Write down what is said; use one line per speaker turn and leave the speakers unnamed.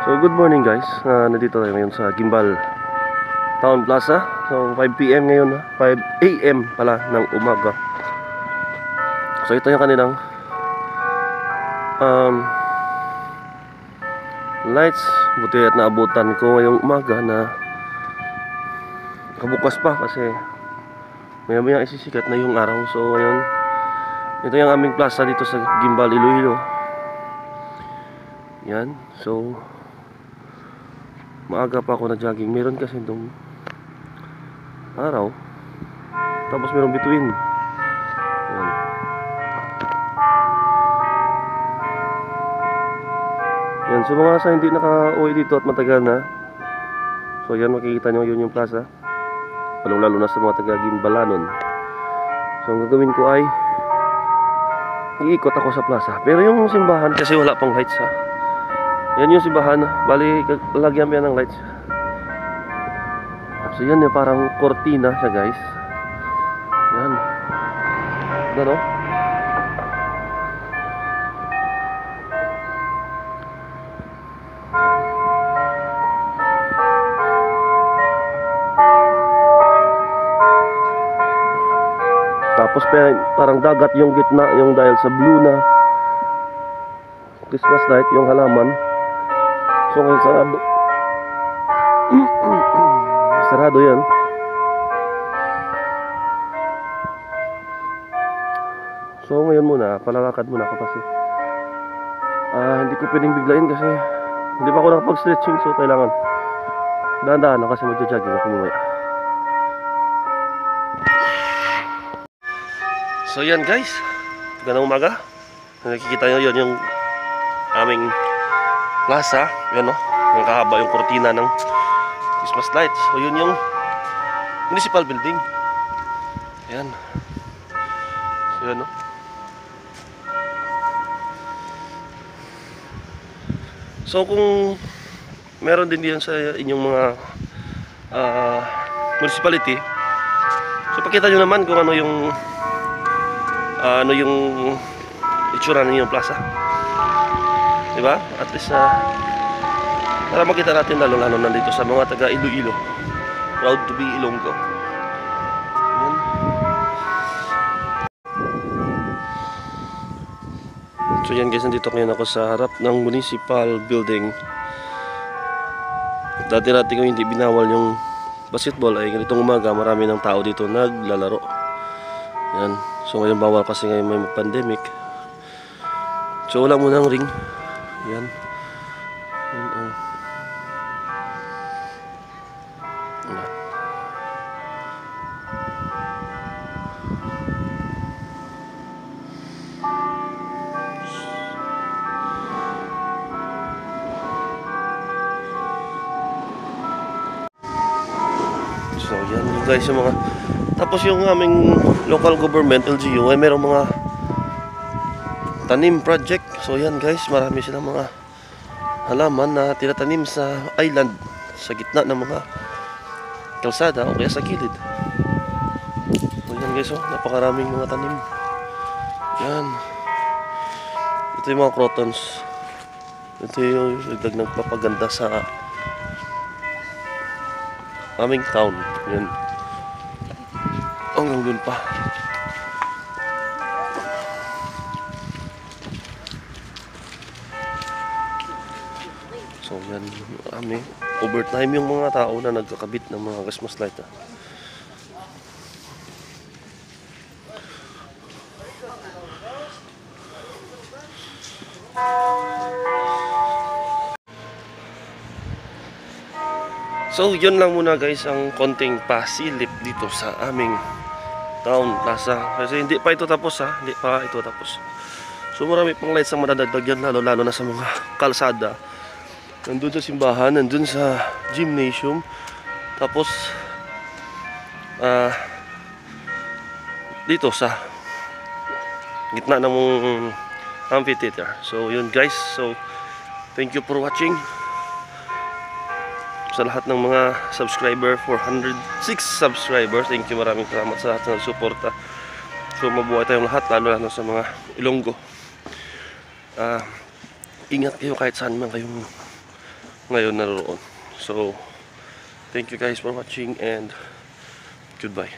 So good morning guys, nandito tayo ngayon sa Gimbal Town Plaza. So 5 PM ngayon, 5 AM pala ng umaga. So ito yung kanilang lights. Buti at naabutan ko ngayong umaga na kabukas pa kasi maya maya isisikat na yung araw. So ngayon, ito yung aming plaza dito sa Gimbal, Iloilo. Yan, so maaga pa ako na jogging. Meron kasi itong araw, tapos meron between. Yan. Yan, so mga sa hindi naka-uwi dito at matagal na, so yan, makikita nyo yun yung plaza, lalo na sa mga taga Gimbalanon. So ang gagawin ko ay iikot ako sa plaza. Pero yung simbahan kasi wala pang lights ha. Yan yung simbahan, bali lagyan mo yan ng lights. So yan yung parang kortina siya guys. Yan. Ano? Tapos parang dagat yung gitna, yung dahil sa blue na Christmas light, yung halaman. So ngayon sarado. Sarado yan. So ngayon muna, palalakad muna ako kasi hindi ko pwedeng biglain kasi hindi pa ako nakapag-stretching. So kailangan dahan-dahan lang kasi magja-jogging ako mamaya. So yan guys, magandang umaga. Nakikita nyo yun yung aming plaza. Yan o, yung kahaba yung kortina ng Christmas lights. So yun yung municipal building. Yan. So yan o. So kung meron din diyan sa inyong mga municipality, so pakita nyo naman kung ano yung itsura ng inyong plaza, diba? At least para makita natin lalo nandito sa mga taga Iloilo. Proud to be Ilonggo. Yan. So yan guys, nandito ngayon ako sa harap ng municipal building. Dati kung hindi binawal yung basketball ay ganitong umaga marami ng tao dito naglalaro. Yan. So ngayon bawal kasi ngayon may pandemic. So wala munang ring. Yan. So yan guys yung mga, tapos yung aming local government LGU ay merong mga tanim project. So yan guys, marami silang mga halaman na tinatanim sa island, sa gitna ng mga kalsada o kaya sa gilid. So yan guys, napakaraming mga tanim. Yan. Ito yung mga crotons. Ito yung nagpapaganda sa aming town. Yan. Hanggang dun pa. So yan, overtime yung mga tao na nagkakabit ng mga Christmas light. So yun lang muna guys ang konting pasilip dito sa aming town plaza. Kasi hindi pa ito tapos ha, hindi pa ito tapos. So marami pang lights ang madadagdag yan, lalo na sa mga kalsada. Nandun sa simbahan, nandun sa gymnasium, tapos dito sa gitna ng amphitheater. So yun guys, so thank you for watching. Sa lahat ng mga subscriber, 406 subscribers, thank you, maraming salamat sa lahat na nagsuporta. So mabuhay tayong lahat, lalo sa mga Ilonggo. Ingat kayo kahit saan man kayong ngayon naroon. So, thank you guys for watching and goodbye.